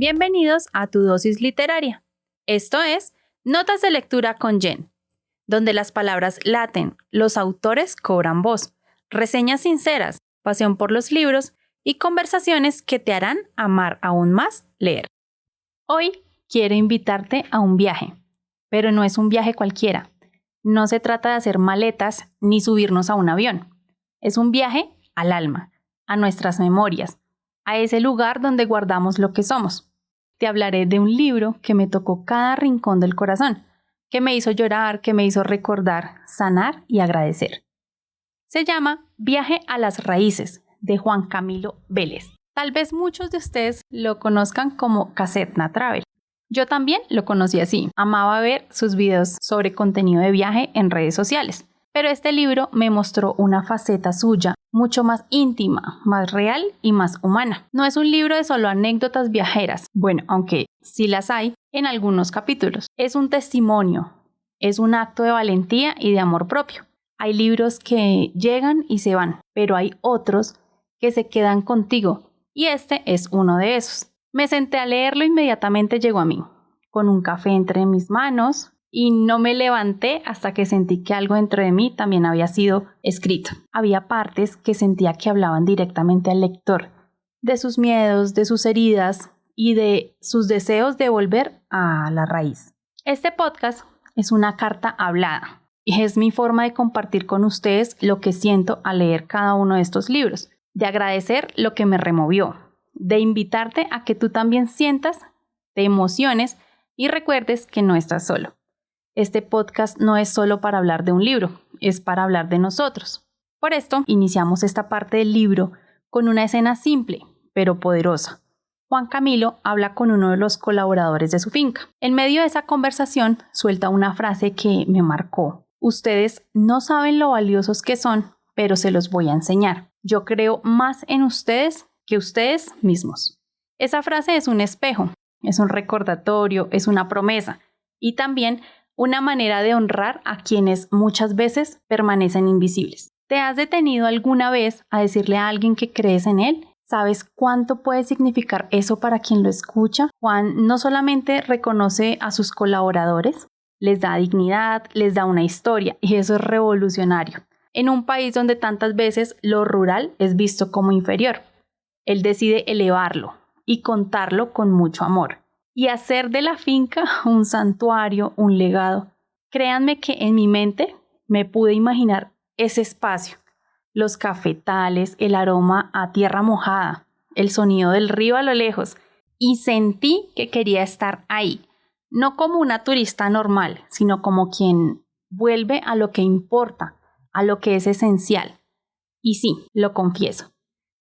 Bienvenidos a Tu Dosis Literaria. Esto es Notas de Lectura con Jen, donde las palabras laten, los autores cobran voz, reseñas sinceras, pasión por los libros y conversaciones que te harán amar aún más leer. Hoy quiero invitarte a un viaje, pero no es un viaje cualquiera. No se trata de hacer maletas ni subirnos a un avión. Es un viaje al alma, a nuestras memorias, a ese lugar donde guardamos lo que somos. Te hablaré de un libro que me tocó cada rincón del corazón, que me hizo llorar, que me hizo recordar, sanar y agradecer. Se llama Viaje a las Raíces, de Juan Camilo Vélez. Tal vez muchos de ustedes lo conozcan como Casetna Travel. Yo también lo conocí así. Amaba ver sus videos sobre contenido de viaje en redes sociales. Pero este libro me mostró una faceta suya mucho más íntima, más real y más humana. No es un libro de solo anécdotas viajeras, bueno, aunque sí las hay en algunos capítulos. Es un testimonio, es un acto de valentía y de amor propio. Hay libros que llegan y se van, pero hay otros que se quedan contigo, y este es uno de esos. Me senté a leerlo e inmediatamente llegó a mí, con un café entre mis manos, y no me levanté hasta que sentí que algo dentro de mí también había sido escrito. Había partes que sentía que hablaban directamente al lector, de sus miedos, de sus heridas y de sus deseos de volver a la raíz. Este podcast es una carta hablada y es mi forma de compartir con ustedes lo que siento al leer cada uno de estos libros, de agradecer lo que me removió, de invitarte a que tú también sientas, te emociones y recuerdes que no estás solo. Este podcast no es solo para hablar de un libro, es para hablar de nosotros. Por esto, iniciamos esta parte del libro con una escena simple, pero poderosa. Juan Camilo habla con uno de los colaboradores de su finca. En medio de esa conversación, suelta una frase que me marcó. Ustedes no saben lo valiosos que son, pero se los voy a enseñar. Yo creo más en ustedes que ustedes mismos. Esa frase es un espejo, es un recordatorio, es una promesa y también una manera de honrar a quienes muchas veces permanecen invisibles. ¿Te has detenido alguna vez a decirle a alguien que crees en él? ¿Sabes cuánto puede significar eso para quien lo escucha? Juan no solamente reconoce a sus colaboradores, les da dignidad, les da una historia, y eso es revolucionario. En un país donde tantas veces lo rural es visto como inferior, él decide elevarlo y contarlo con mucho amor. Y hacer de la finca un santuario, un legado. Créanme que en mi mente me pude imaginar ese espacio, los cafetales, el aroma a tierra mojada, el sonido del río a lo lejos, y sentí que quería estar ahí, no como una turista normal, sino como quien vuelve a lo que importa, a lo que es esencial. Y sí, lo confieso.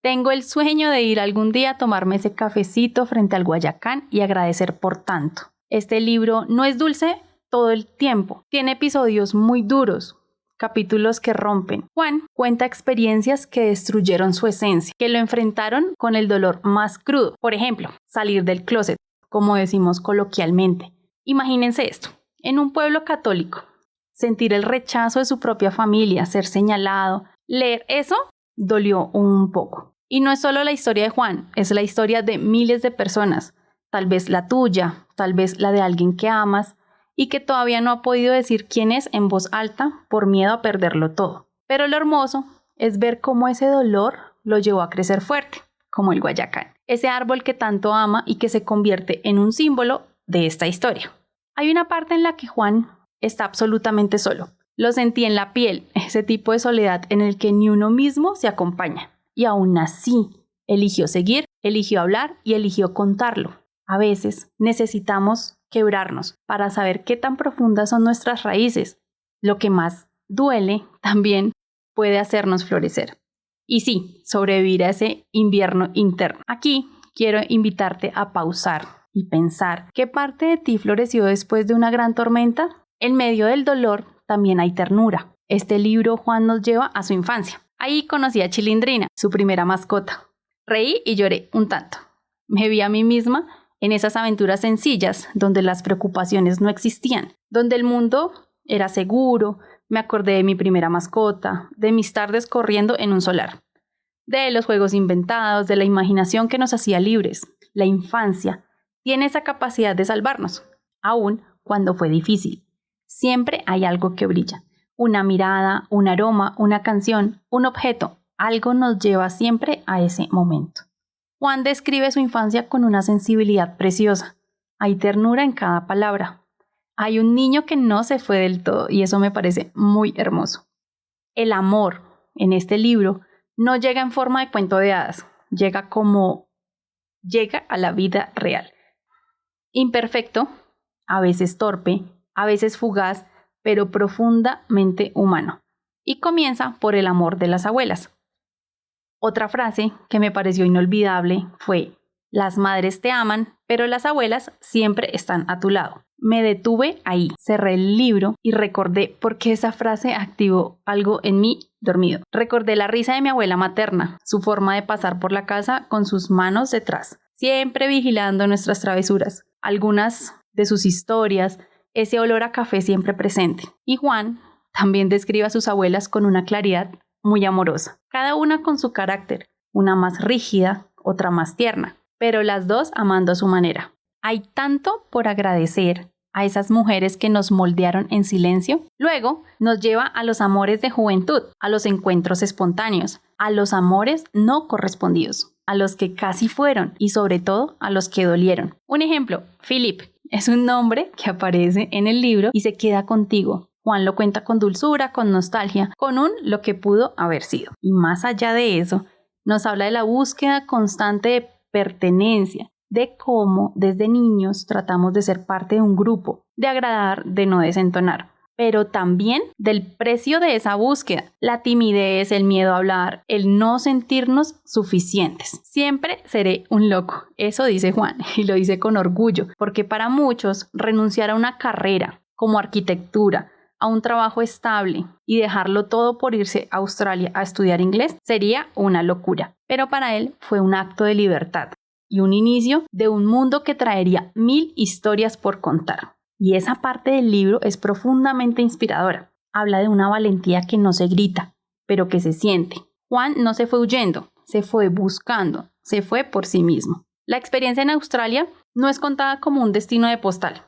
Tengo el sueño de ir algún día a tomarme ese cafecito frente al Guayacán y agradecer por tanto. Este libro no es dulce todo el tiempo. Tiene episodios muy duros, capítulos que rompen. Juan cuenta experiencias que destruyeron su esencia, que lo enfrentaron con el dolor más crudo. Por ejemplo, salir del closet, como decimos coloquialmente. Imagínense esto, en un pueblo católico, sentir el rechazo de su propia familia, ser señalado, leer eso dolió un poco. Y no es solo la historia de Juan, es la historia de miles de personas, tal vez la tuya, tal vez la de alguien que amas y que todavía no ha podido decir quién es en voz alta por miedo a perderlo todo. Pero lo hermoso es ver cómo ese dolor lo llevó a crecer fuerte, como el Guayacán, ese árbol que tanto ama y que se convierte en un símbolo de esta historia. Hay una parte en la que Juan está absolutamente solo. Lo sentí en la piel, ese tipo de soledad en el que ni uno mismo se acompaña. Y aún así, eligió seguir, eligió hablar y eligió contarlo. A veces necesitamos quebrarnos para saber qué tan profundas son nuestras raíces. Lo que más duele también puede hacernos florecer. Y sí, sobrevivir a ese invierno interno. Aquí quiero invitarte a pausar y pensar qué parte de ti floreció después de una gran tormenta. En medio del dolor también hay ternura. Este libro Juan nos lleva a su infancia. Ahí conocí a Chilindrina, su primera mascota. Reí y lloré un tanto. Me vi a mí misma en esas aventuras sencillas, donde las preocupaciones no existían, donde el mundo era seguro. Me acordé de mi primera mascota, de mis tardes corriendo en un solar, de los juegos inventados, de la imaginación que nos hacía libres. La infancia tiene esa capacidad de salvarnos, aun cuando fue difícil. Siempre hay algo que brilla. Una mirada, un aroma, una canción, un objeto. Algo nos lleva siempre a ese momento. Juan describe su infancia con una sensibilidad preciosa. Hay ternura en cada palabra. Hay un niño que no se fue del todo y eso me parece muy hermoso. El amor en este libro no llega en forma de cuento de hadas, llega a la vida real. Imperfecto, a veces torpe, a veces fugaz, pero profundamente humano. Y comienza por el amor de las abuelas. Otra frase que me pareció inolvidable fue: las madres te aman, pero las abuelas siempre están a tu lado. Me detuve ahí, cerré el libro y recordé por qué esa frase activó algo en mí dormido. Recordé la risa de mi abuela materna, su forma de pasar por la casa con sus manos detrás, siempre vigilando nuestras travesuras. Algunas de sus historias, ese olor a café siempre presente. Y Juan también describe a sus abuelas con una claridad muy amorosa, cada una con su carácter, una más rígida, otra más tierna, pero las dos amando a su manera. Hay tanto por agradecer a esas mujeres que nos moldearon en silencio. Luego nos lleva a los amores de juventud, a los encuentros espontáneos, a los amores no correspondidos, a los que casi fueron y sobre todo a los que dolieron. Un ejemplo, Philip, es un nombre que aparece en el libro y se queda contigo. Juan lo cuenta con dulzura, con nostalgia, con lo que pudo haber sido. Y más allá de eso, nos habla de la búsqueda constante de pertenencia, de cómo desde niños tratamos de ser parte de un grupo, de agradar, de no desentonar, pero también del precio de esa búsqueda, la timidez, el miedo a hablar, el no sentirnos suficientes. Siempre seré un loco, eso dice Juan, y lo dice con orgullo, porque para muchos renunciar a una carrera como arquitectura, a un trabajo estable y dejarlo todo por irse a Australia a estudiar inglés sería una locura. Pero para él fue un acto de libertad y un inicio de un mundo que traería 1000 historias por contar. Y esa parte del libro es profundamente inspiradora. Habla de una valentía que no se grita, pero que se siente. Juan no se fue huyendo, se fue buscando, se fue por sí mismo. La experiencia en Australia no es contada como un destino de postal,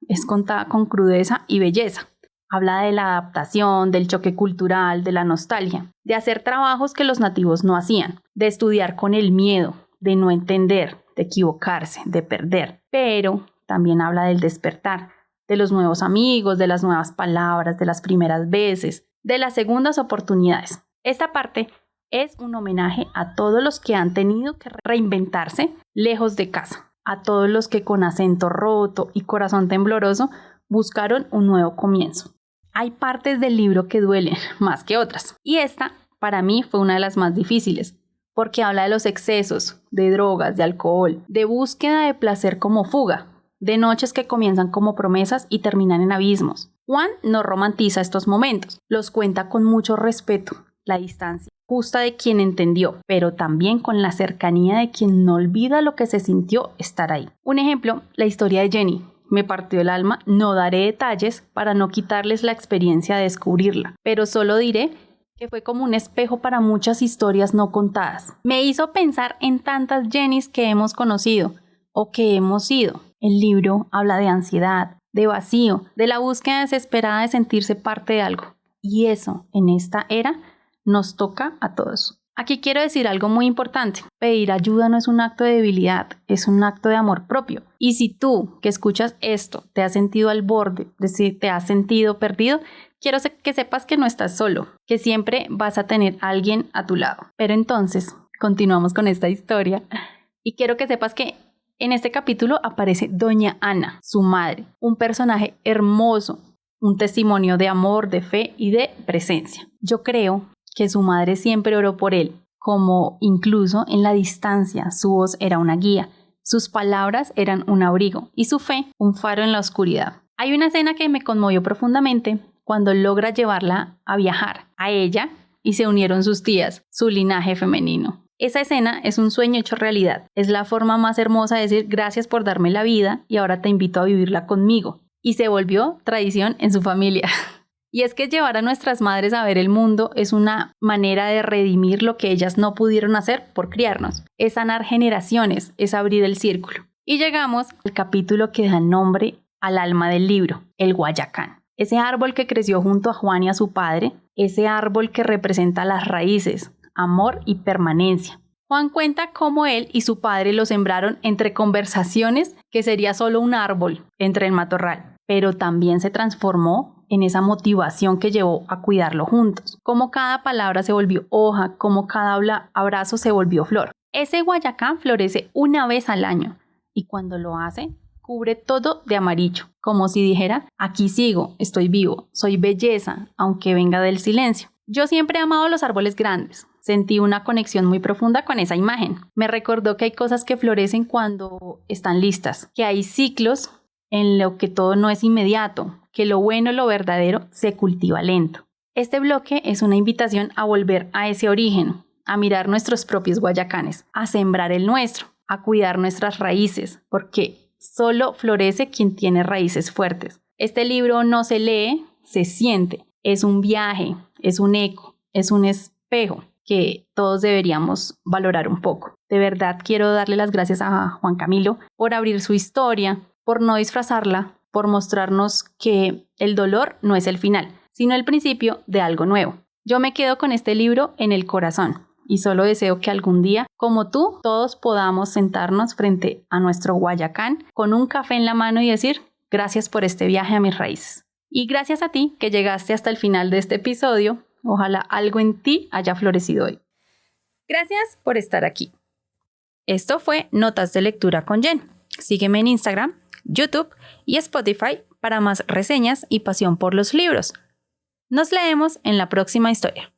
es contada con crudeza y belleza. Habla de la adaptación, del choque cultural, de la nostalgia, de hacer trabajos que los nativos no hacían, de estudiar con el miedo, de no entender, de equivocarse, de perder. Pero también habla del despertar, de los nuevos amigos, de las nuevas palabras, de las primeras veces, de las segundas oportunidades. Esta parte es un homenaje a todos los que han tenido que reinventarse lejos de casa, a todos los que con acento roto y corazón tembloroso buscaron un nuevo comienzo. Hay partes del libro que duelen más que otras, y esta para mí fue una de las más difíciles, porque habla de los excesos, de drogas, de alcohol, de búsqueda de placer como fuga, de noches que comienzan como promesas y terminan en abismos. Juan no romantiza estos momentos, los cuenta con mucho respeto, la distancia justa de quien entendió, pero también con la cercanía de quien no olvida lo que se sintió estar ahí. Un ejemplo, la historia de Jenny. Me partió el alma, no daré detalles para no quitarles la experiencia de descubrirla, pero solo diré que fue como un espejo para muchas historias no contadas. Me hizo pensar en tantas Jennys que hemos conocido o que hemos sido. El libro habla de ansiedad, de vacío, de la búsqueda desesperada de sentirse parte de algo. Y eso, en esta era, nos toca a todos. Aquí quiero decir algo muy importante. Pedir ayuda no es un acto de debilidad, es un acto de amor propio. Y si tú, que escuchas esto, te has sentido al borde, es decir, te has sentido perdido, quiero que sepas que no estás solo, que siempre vas a tener a alguien a tu lado. Pero entonces, continuamos con esta historia y quiero que sepas que en este capítulo aparece Doña Ana, su madre, un personaje hermoso, un testimonio de amor, de fe y de presencia. Yo creo que su madre siempre oró por él, como incluso en la distancia su voz era una guía, sus palabras eran un abrigo y su fe un faro en la oscuridad. Hay una escena que me conmovió profundamente cuando logra llevarla a viajar, a ella, y se unieron sus tías, su linaje femenino. Esa escena es un sueño hecho realidad, es la forma más hermosa de decir gracias por darme la vida y ahora te invito a vivirla conmigo. Y se volvió tradición en su familia. Y es que llevar a nuestras madres a ver el mundo es una manera de redimir lo que ellas no pudieron hacer por criarnos. Es sanar generaciones, es abrir el círculo. Y llegamos al capítulo que da nombre al alma del libro, el Guayacán. Ese árbol que creció junto a Juan y a su padre, ese árbol que representa las raíces, amor y permanencia. Juan cuenta cómo él y su padre lo sembraron entre conversaciones que sería solo un árbol entre el matorral, pero también se transformó en esa motivación que llevó a cuidarlo juntos. Cómo cada palabra se volvió hoja, cómo cada abrazo se volvió flor. Ese Guayacán florece una vez al año y cuando lo hace, cubre todo de amarillo, como si dijera, aquí sigo, estoy vivo, soy belleza, aunque venga del silencio. Yo siempre he amado los árboles grandes. Sentí una conexión muy profunda con esa imagen. Me recordó que hay cosas que florecen cuando están listas, que hay ciclos en lo que todo no es inmediato, que lo bueno, lo verdadero, se cultiva lento. Este bloque es una invitación a volver a ese origen, a mirar nuestros propios guayacanes, a sembrar el nuestro, a cuidar nuestras raíces, porque solo florece quien tiene raíces fuertes. Este libro no se lee, se siente. Es un viaje, es un eco, es un espejo que todos deberíamos valorar un poco. De verdad quiero darle las gracias a Juan Camilo por abrir su historia, por no disfrazarla, por mostrarnos que el dolor no es el final, sino el principio de algo nuevo. Yo me quedo con este libro en el corazón y solo deseo que algún día, como tú, todos podamos sentarnos frente a nuestro Guayacán con un café en la mano y decir, gracias por este viaje a mis raíces. Y gracias a ti que llegaste hasta el final de este episodio. Ojalá algo en ti haya florecido hoy. Gracias por estar aquí. Esto fue Notas de Lectura con Jen. Sígueme en Instagram, YouTube y Spotify para más reseñas y pasión por los libros. Nos leemos en la próxima historia.